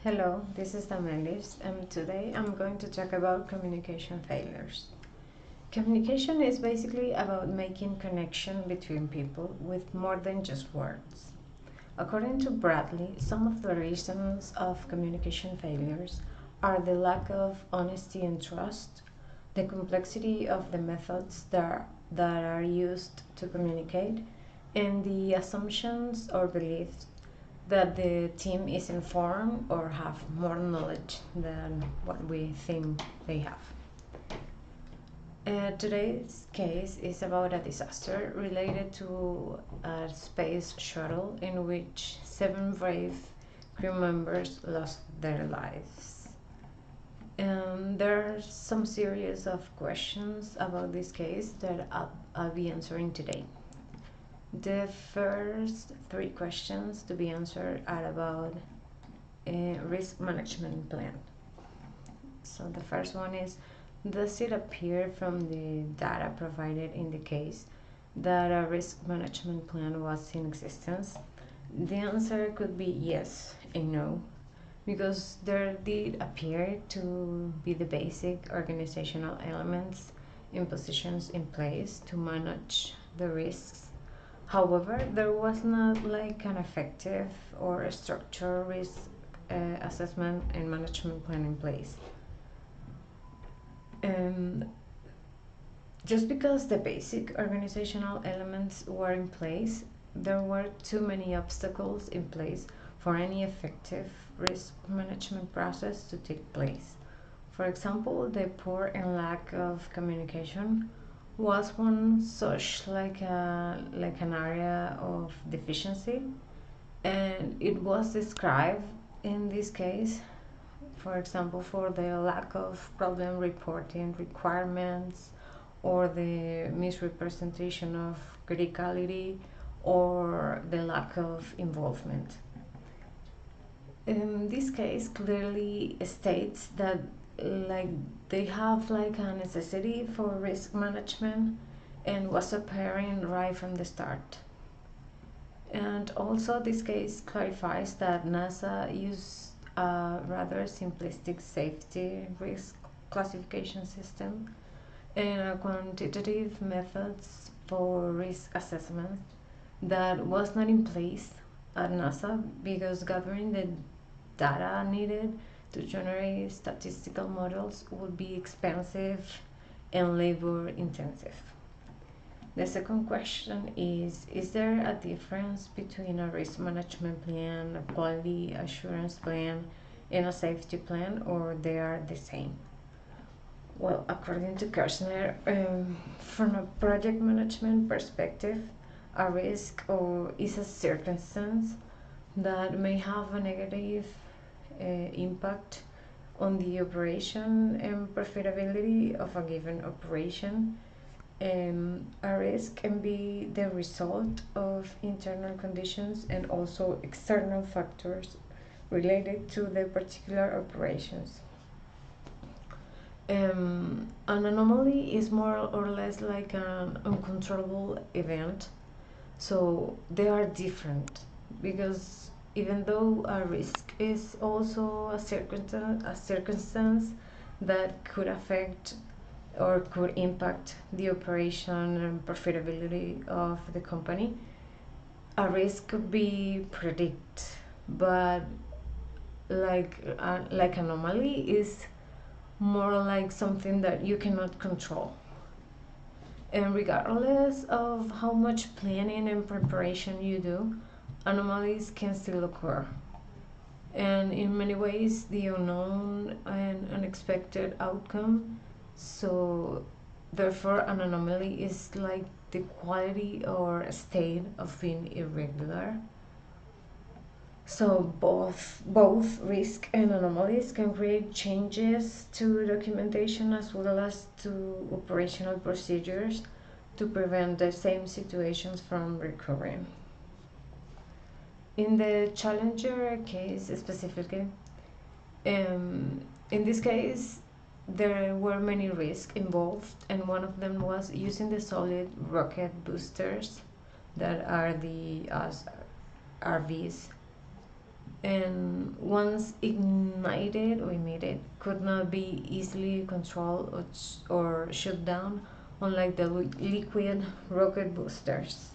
Hello, this is Damelis, and today I'm going to talk about communication failures. Communication is basically about making connection between people with more than just words. According to Bradley, some of the reasons of communication failures are the lack of honesty and trust, the complexity of the methods that are used to communicate, and the assumptions or beliefs that the team is informed or have more knowledge than what we think they have. Today's case is about a disaster related to a space shuttle in which 7 brave crew members lost their lives. And there are some series of questions about this case that I'll be answering today. The first 3 questions to be answered are about a risk management plan. So the first one is, does it appear from the data provided in the case that a risk management plan was in existence? The answer could be yes and no, because there did appear to be the basic organizational elements and positions in place to manage the risks. However, there was not like an effective or a structured risk assessment and management plan in place. Just because the basic organizational elements were in place, there were too many obstacles in place for any effective risk management process to take place. For example, the poor and lack of communication was one such like an area of deficiency, and it was described in this case, for example, for the lack of problem reporting requirements or the misrepresentation of criticality or the lack of involvement. In this case clearly states that like they have like a necessity for risk management and was apparent right from the start. And also this case clarifies that NASA used a rather simplistic safety risk classification system and quantitative methods for risk assessment that was not in place at NASA because gathering the data needed to generate statistical models would be expensive and labor intensive. The second question is there a difference between a risk management plan, a quality assurance plan, and a safety plan, or they are the same? Well, according to Kirchner, from a project management perspective, a risk or is a circumstance that may have a negative impact on the operation and profitability of a given operation. A risk can be the result of internal conditions and also external factors related to the particular operations. An anomaly is more or less like an uncontrollable event, so they are different because even though a risk is also a circumstance that could affect or could impact the operation and profitability of the company, a risk could be predicted, but like anomaly is more like something that you cannot control. And regardless of how much planning and preparation you do, anomalies can still occur. And in many ways, the unknown and unexpected outcome. So, therefore, an anomaly is like the quality or state of being irregular. So both risk and anomalies can create changes to documentation as well as to operational procedures to prevent the same situations from recurring. In the Challenger case specifically, in this case, there were many risks involved, and one of them was using the solid rocket boosters that are the RVs. and once ignited or emitted could not be easily controlled or shut down, unlike the liquid rocket boosters.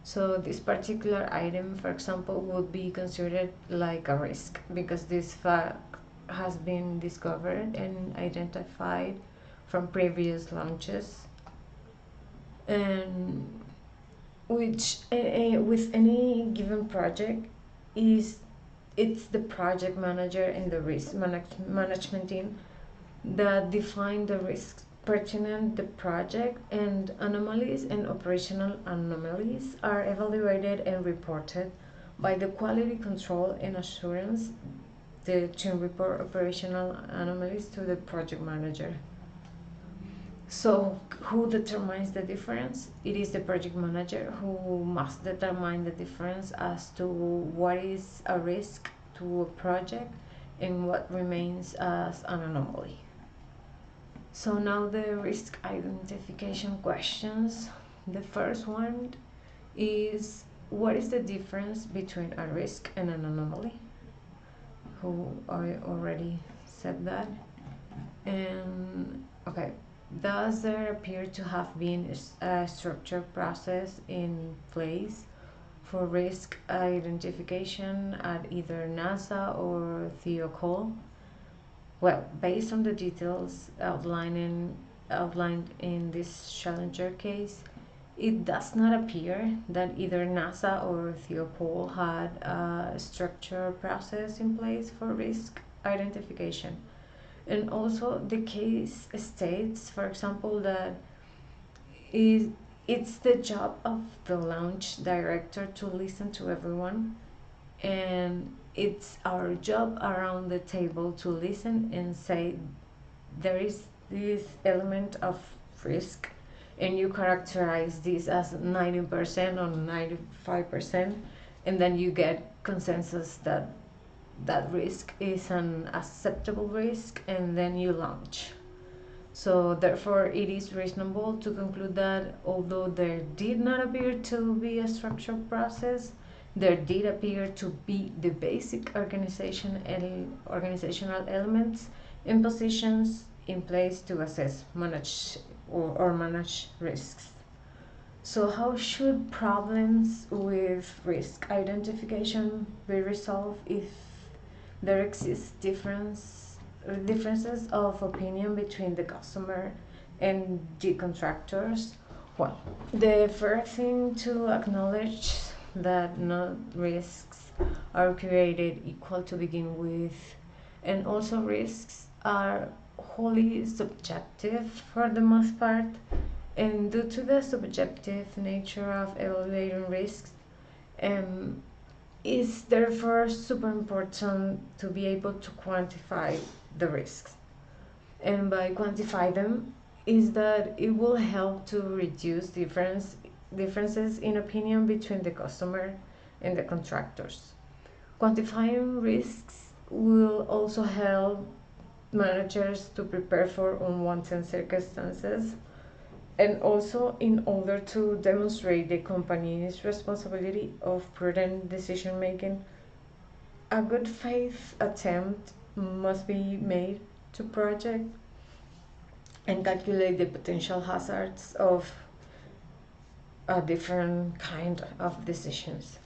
So this particular item, for example, would be considered like a risk because this fact has been discovered and identified from previous launches, and which with any given project is it's the project manager and the risk management team that define the risks pertinent to the project, and anomalies and operational anomalies are evaluated and reported by the quality control and assurance. The team report operational anomalies to the project manager. So, who determines the difference? It is the project manager who must determine the difference as to what is a risk to a project and what remains as an anomaly. So, now the risk identification questions. The first one is, what is the difference between a risk and an anomaly? Who I already said that. And okay, does there appear to have been a structured process in place for risk identification at either NASA or Theocol? Well, based on the details outlined in this Challenger case, it does not appear that either NASA or Theopol had a structured process in place for risk identification. And also, the case states, for example, that is it's the job of the launch director to listen to everyone, and it's our job around the table to listen and say there is this element of risk, and you characterize this as 90% or 95%, and then you get consensus that that risk is an acceptable risk, and then you launch. So therefore it is reasonable to conclude that although there did not appear to be a structured process, there did appear to be the basic organizational elements and positions in place to assess, manage, or manage risks. So how should problems with risk identification be resolved if there exist differences of opinion between the customer and the contractors? Well, the first thing to acknowledge that not risks are created equal to begin with, and also risks are wholly subjective for the most part, and due to the subjective nature of evaluating risks, um, it's therefore super important to be able to quantify the risks. And by quantify them, is that it will help to reduce differences in opinion between the customer and the contractors. Quantifying risks will also help managers to prepare for unwanted circumstances, and also in order to demonstrate the company's responsibility of prudent decision making, a good faith attempt must be made to project and calculate the potential hazards of a different kind of decisions.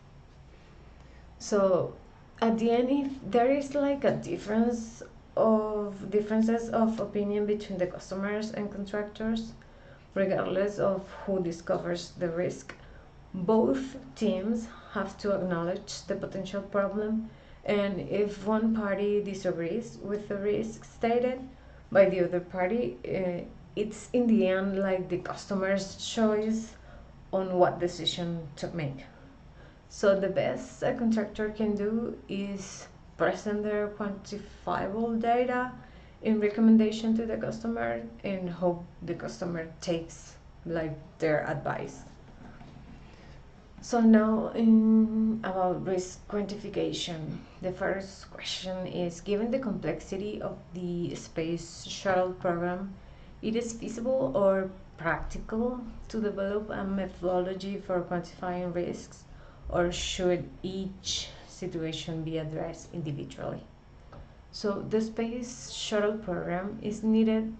So at the end, if there is like a differences of opinion between the customers and contractors, regardless of who discovers the risk, both teams have to acknowledge the potential problem, and if one party disagrees with the risk stated by the other party, it's in the end like the customer's choice on what decision to make. So the best a contractor can do is present their quantifiable data in recommendation to the customer and hope the customer takes like their advice. So now about risk quantification. The first question is, given the complexity of the space shuttle program, it is feasible or practical to develop a methodology for quantifying risks, or should each situation be addressed individually. So the space shuttle program is needed,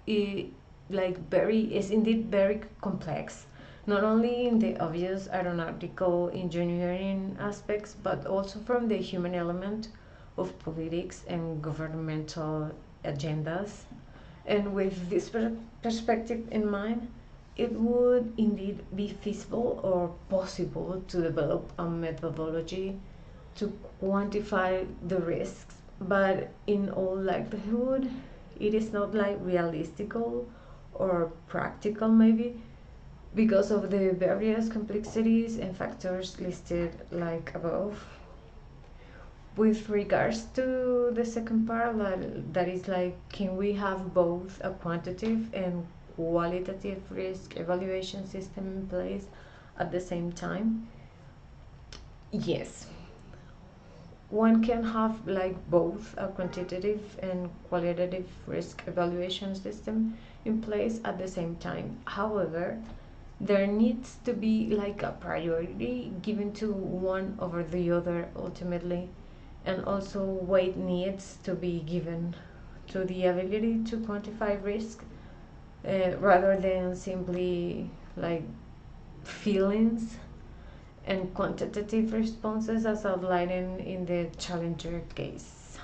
i- is indeed very complex, not only in the obvious aeronautical engineering aspects, but also from the human element of politics and governmental agendas. And with this perspective in mind, it would indeed be feasible or possible to develop a methodology to quantify the risks, but in all likelihood, it is not like realistical or practical, maybe because of the various complexities and factors listed like above. With regards to the second part, that is like, can we have both a quantitative and qualitative risk evaluation system in place at the same time? Yes, one can have both a quantitative and qualitative risk evaluation system in place at the same time. However, there needs to be a priority given to one over the other ultimately, and also weight needs to be given to the ability to quantify risk, rather than simply feelings and quantitative responses as outlined in the challenger case.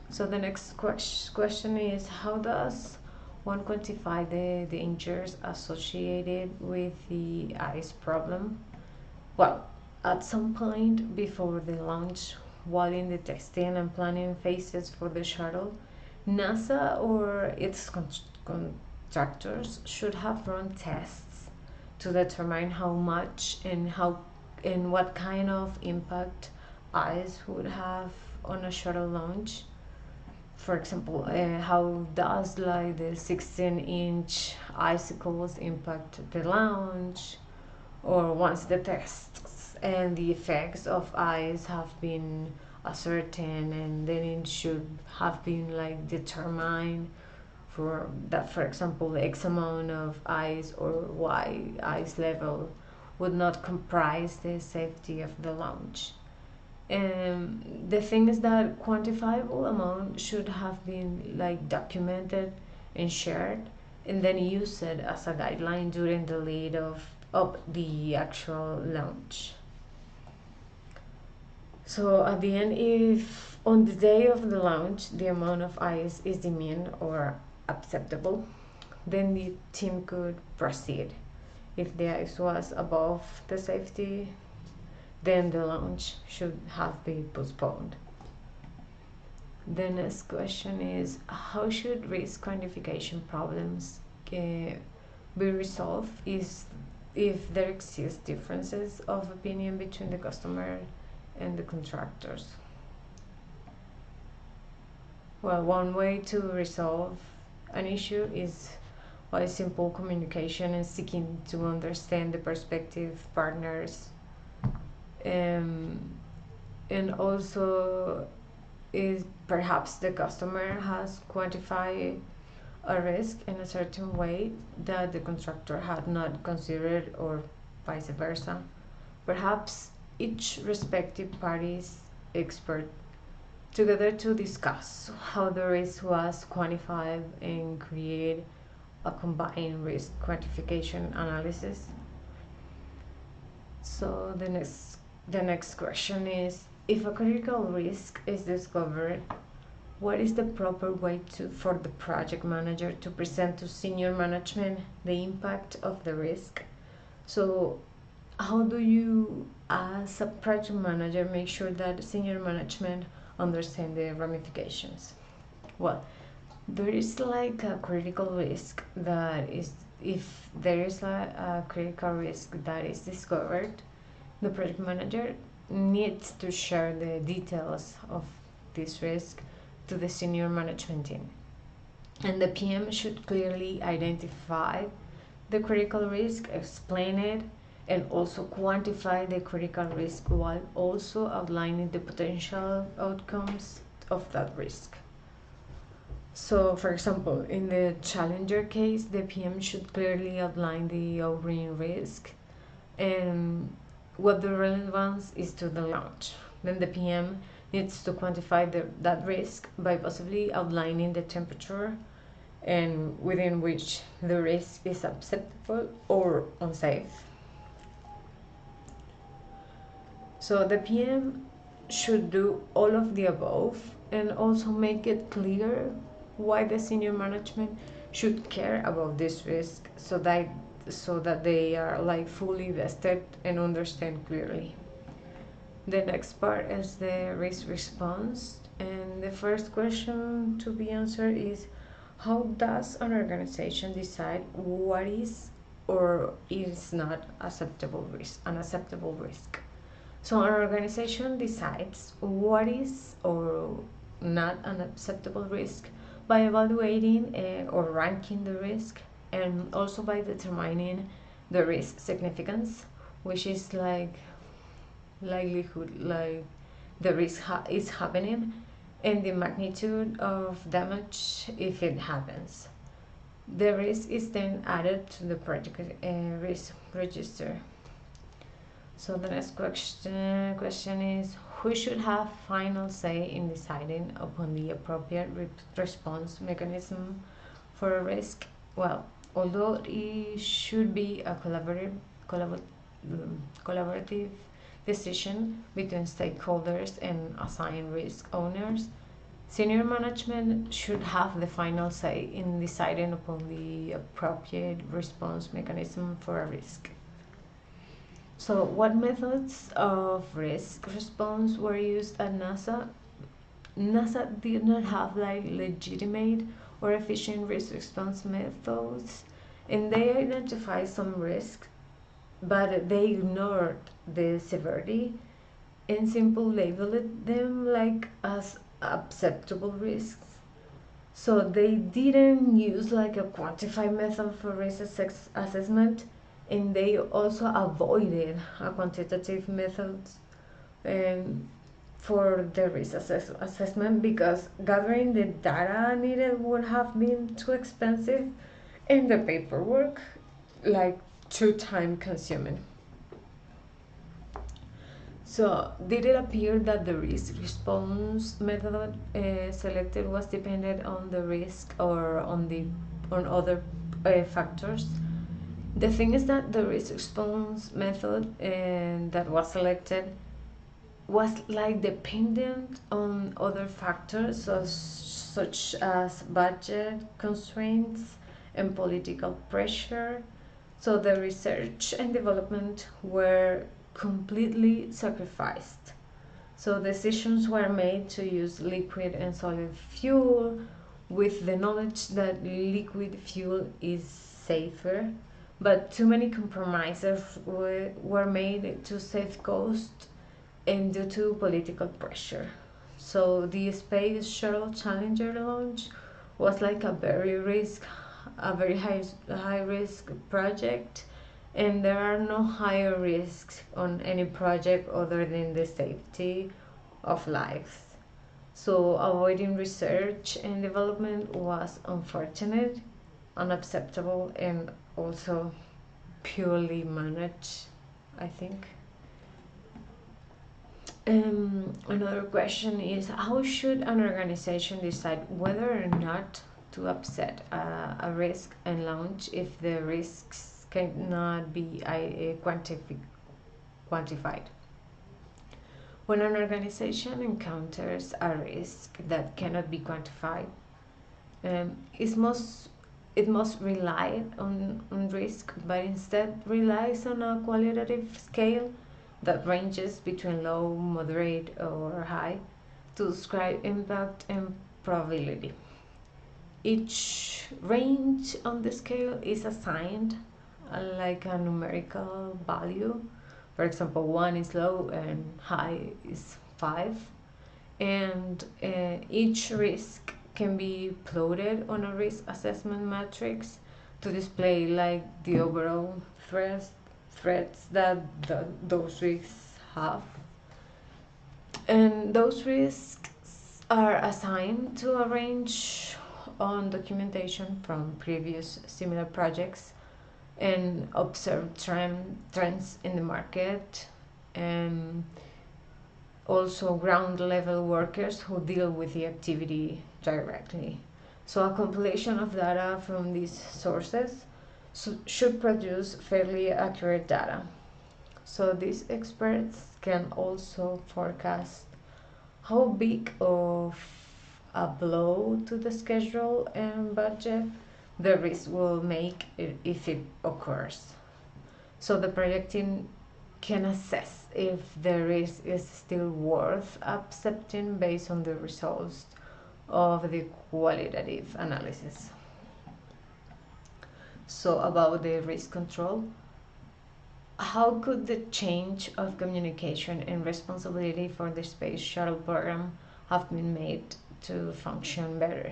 So the next question is, how does one quantify the dangers associated with the ice problem? Well, at some point before the launch, while in the testing and planning phases for the shuttle, NASA or its contractors should have run tests to determine how much and what kind of impact ice would have on a shuttle launch. For example, how does the 16-inch icicles impact the launch, or once the tests and the effects of ice have been ascertained, and then it should have been determined for that, for example, X amount of ice or Y ice level would not comprise the safety of the launch. The thing is that quantifiable amount should have been documented and shared, and then used as a guideline during the lead of the actual launch. So at the end, if on the day of the launch the amount of ice is deemed or acceptable, then the team could proceed. If the ice was above the safety, then the launch should have been postponed. The next question is, how should risk quantification problems be resolved if there exist differences of opinion between the customer and the contractors? Well, one way to resolve an issue is by simple communication and seeking to understand the prospective partners, um, and also is perhaps the customer has quantified a risk in a certain way that the contractor had not considered, or vice versa. Perhaps each respective party's expert together to discuss how the risk was quantified and create a combined risk quantification analysis. So the next question is, if a critical risk is discovered, what is the proper way for the project manager to present to senior management the impact of the risk? So how do you, as a project manager, make sure that senior management understand the ramifications? Well, there is a critical risk that is, if there is a critical risk that is discovered, the project manager needs to share the details of this risk to the senior management team. And the PM should clearly identify the critical risk, explain it, and also quantify the critical risk while also outlining the potential outcomes of that risk. So, for example, in the challenger case, the PM should clearly outline the overall risk and what the relevance is to the launch. Then the PM needs to quantify that risk by possibly outlining the temperature and within which the risk is acceptable or unsafe. So the PM should do all of the above and also make it clear why the senior management should care about this risk so that they are like fully vested and understand clearly. The next part is the risk response, and the first question to be answered is, how does an organization decide what is or is not an acceptable risk? So an organization decides what is or not an acceptable risk by evaluating or ranking the risk, and also by determining the risk significance, which is like likelihood, like the risk is happening, and the magnitude of damage if it happens. The risk is then added to the project risk register. So the next question is, who should have final say in deciding upon the appropriate response mechanism for a risk? Well, although it should be a collaborative decision between stakeholders and assigned risk owners, senior management should have the final say in deciding upon the appropriate response mechanism for a risk. So, what methods of risk response were used at NASA? NASA did not have like legitimate or efficient risk response methods, and they identified some risks, but they ignored the severity and simply labeled them like as acceptable risks. So they didn't use like a quantified method for risk assessment, and they also avoided a quantitative method um, for the risk assessment because gathering the data needed would have been too expensive and the paperwork like too time consuming. So, did it appear that the risk response method selected was dependent on the risk or on other factors? The thing is that the risk response method that was selected was like dependent on other factors such as budget constraints and political pressure. So the research and development were completely sacrificed. So decisions were made to use liquid and solid fuel with the knowledge that liquid fuel is safer, but too many compromises were made to save cost and due to political pressure. So the Space Shuttle Challenger launch was like a very high risk project, and there are no higher risks on any project other than the safety of lives. So avoiding research and development was unfortunate, unacceptable, and also purely managed, I think. Another question is, how should an organization decide whether or not to upset a risk and launch if the risks cannot be quantified? When an organization encounters a risk that cannot be quantified, um, it must it must rely on risk, but instead relies on a qualitative scale that ranges between low, moderate, or high to describe impact and probability. Each range on the scale is assigned like a numerical value. For example, 1 is low and high is 5. And each risk can be plotted on a risk assessment matrix to display like the overall threats that those risks have. And those risks are assigned to a range on documentation from previous similar projects and observe trends in the market and also ground level workers who deal with the activity directly. So a compilation of data from these sources should produce fairly accurate data. So these experts can also forecast how big of a blow to the schedule and budget the risk will make if it occurs. So the project team can assess if the risk is still worth accepting based on the results of the qualitative analysis. So about the risk control, how could the change of communication and responsibility for the space shuttle program have been made to function better?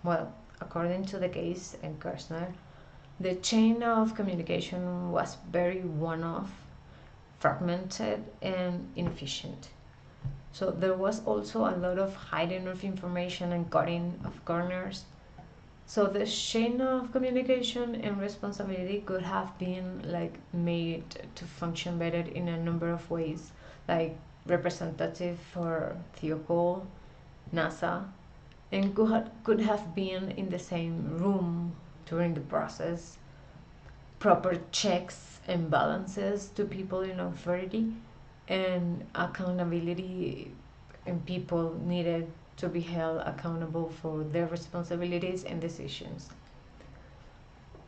Well, according to the case and Kirchner, the chain of communication was very one-off, fragmented, and inefficient. So there was also a lot of hiding of information and cutting of corners. So the chain of communication and responsibility could have been like made to function better in a number of ways, like representative for Theocol, NASA, and could have been in the same room during the process, proper checks and balances to people in authority, and accountability, and people needed to be held accountable for their responsibilities and decisions.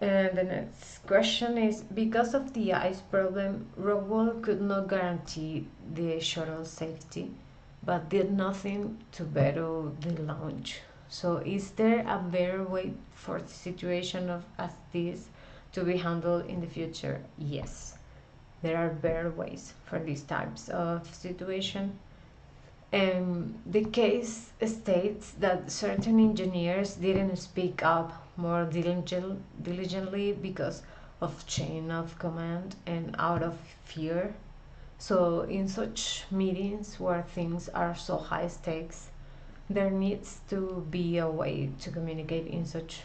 And the next question is, because of the ice problem, Rockwell could not guarantee the shuttle safety, but did nothing to better the launch. So is there a better way for the situation of as this to be handled in the future? Yes, there are better ways for these types of situation. The case states that certain engineers didn't speak up more diligently because of chain of command and out of fear. So, in such meetings where things are so high stakes, there needs to be a way to communicate in such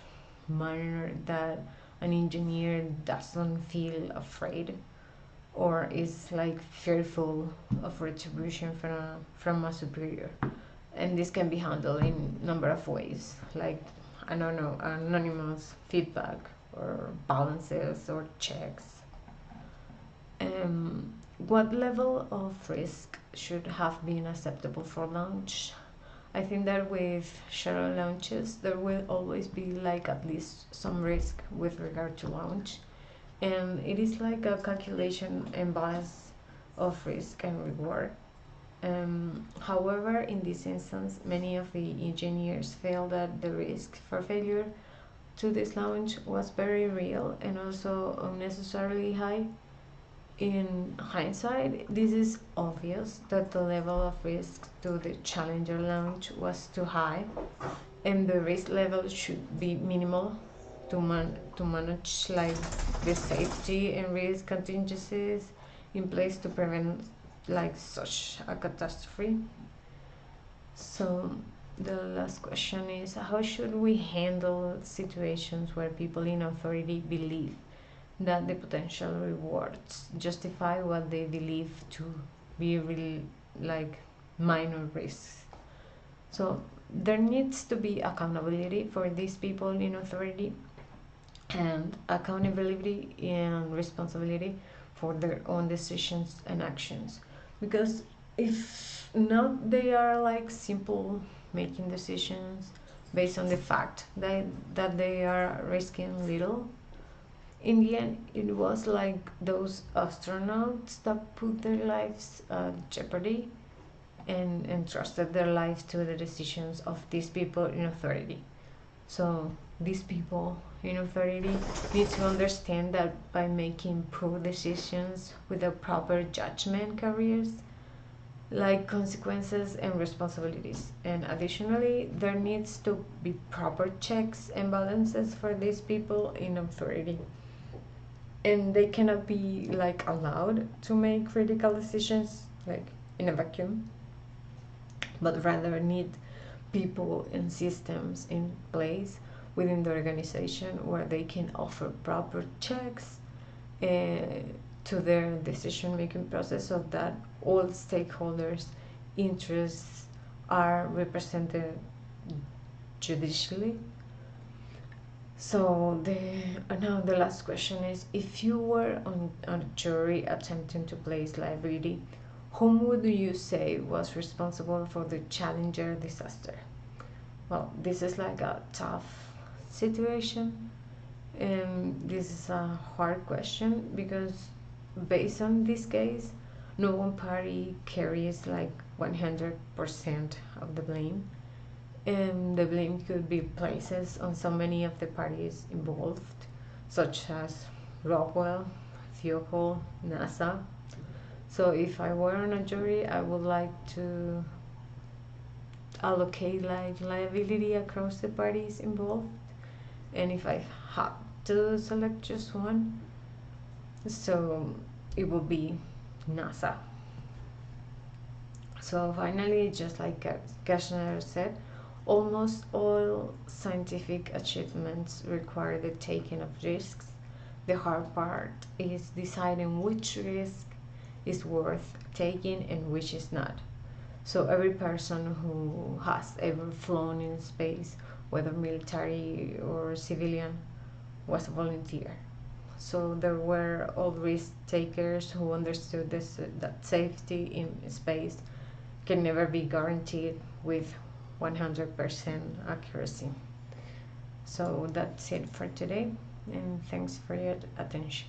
manner that an engineer doesn't feel afraid or is like fearful of retribution from a superior. And this can be handled in number of ways, like I don't know, anonymous feedback or balances or checks. What level of risk should have been acceptable for launch? I think that with shuttle launches there will always be like at least some risk with regard to launch, and it is like a calculation and balance of risk and reward. However, in this instance, many of the engineers felt that the risk for failure to this launch was very real and also unnecessarily high. In hindsight, this is obvious that the level of risk to the Challenger launch was too high, and the risk level should be minimal to manage like the safety and risk contingencies in place to prevent like such a catastrophe. So the last question is, how should we handle situations where people in authority believe that the potential rewards justify what they believe to be really like minor risks? So there needs to be accountability for these people in authority, and accountability and responsibility for their own decisions and actions. Because if not, they are like simple making decisions based on the fact that they are risking little. In the end, it was like those astronauts that put their lives at jeopardy and entrusted their lives to the decisions of these people in authority. So these people in authority need to understand that by making poor decisions without proper judgment carries like consequences and responsibilities. And additionally, there needs to be proper checks and balances for these people in authority. And they cannot be like allowed to make critical decisions like in a vacuum, but rather need people and systems in place within the organization where they can offer proper checks uh, to their decision making process, so that all stakeholders' interests are represented judicially. So now the last question is: if you were on a jury attempting to place liability, whom would you say was responsible for the Challenger disaster? Well, this is like a tough situation, and this is a hard question because based on this case, no one party carries like 100% of the blame, and the blame could be placed on so many of the parties involved, such as Rockwell, Thiokol, NASA. So if I were on a jury, I would like to allocate like liability across the parties involved, and if I had to select just one, so it would be NASA. So finally, just like Kashner said, almost all scientific achievements require the taking of risks. The hard part is deciding which risk is worth taking and which is not. So every person who has ever flown in space, whether military or civilian, was a volunteer. So there were all risk takers who understood that safety in space can never be guaranteed with 100% accuracy. So that's it for today, and thanks for your attention.